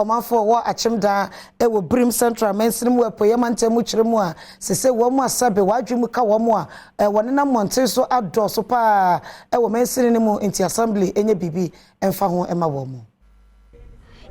Omanfo wo Akyem da e wo Brim Central Mensin mu epoye mantemu kyeremu a sese wo mu asabe wadwemu ka wo mu a wone na monte so adoso pa e wo mensin ni mu inti assembly enye bibi emfa ho ema wo mu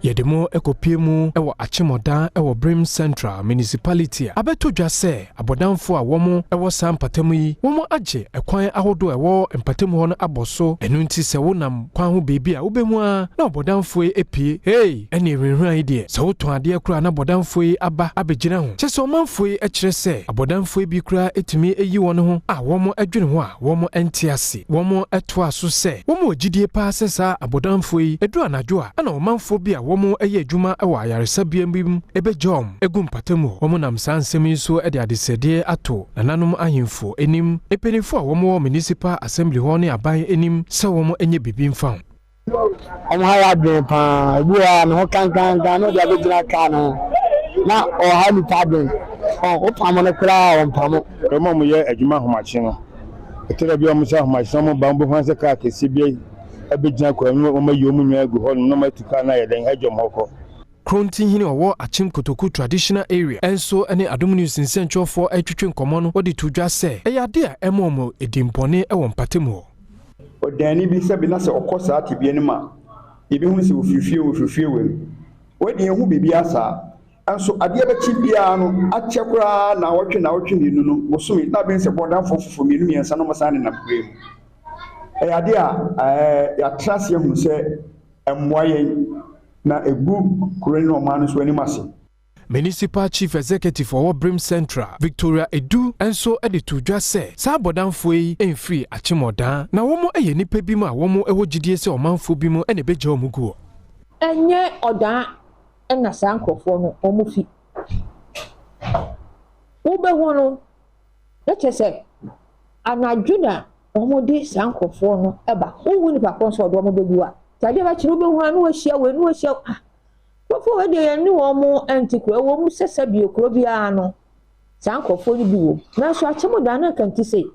Yedemo ekopie mu ewo Akyem Oda ewo Brim Central Municipality abeto dwa se abodamfo a womo ewo sam patemu yi womo agye ekwan ahodo ewo empatemu ho no aboso enu nti se wonam kwan ho bebi a wobemu a na abodamfo epie hey ene renhran yi de se woton ade kura na abodamfo yi aba abegyina ho kyese omanfo yi ekire se abodamfo bi kura etumi eyi won ho a womo adwene ho a womo entiase womo eto aso se womo ogidie pa sesa abodamfo yi edu anadwo a na omanfo bi a womo eye adwuma ewa yaresa biam ebejom egum patemu womo nam sansemi so ede adesede ato nananom ahemfo enim epenifo a womo municipal assembly ho ne aban enim se womo enye bibi mfa haya ben pa bua me ho kankan no dia begyina ka no na o ha ni tabin o pamo no kra o pamo remo mo ye adwuma homache no etere bi o mo sa homache mo bambo hanse ka kesi bi abegyina kwa no ma yomu nwa gu ho no matuka na yeden hajom hoko Krontin hini owo Akyem Kotoku traditional area enso ene Adom News nsentwofo atwetwe nkomo no wodi tudwa se eyade a emomo edimpone ewo mpatemu odani bi se bi na se okosa atibie ne ma ebi hu se ofifie we wodi ehu bibi asa enso ade abachi bia no akyekura na wotwe ninu no bosumi na bi se bodan fofofo mi nu yensa no masane na brem eyade a ya trust hu se emwayen na egu kure no man so animase Municipal Chief Executive for Brim Central Victoria Edu enso editu dwa se sa bodamfo yi enfri Akyem Oda na womo eye nipa bi ma womo ewo gidie se omanfo bi mu ene beja omuguo enye Oda ena sankofo no omufi ube hono yechese anadwuna omode sankofo no eba owu ni pa so odo omobegua tade ba chiru be hu anu ahia we nu ahia wofo we de ni wo mu antikro wo mu sesa bi okro bia no sankofo ni bi wo na so Akyem Oda na kanti sei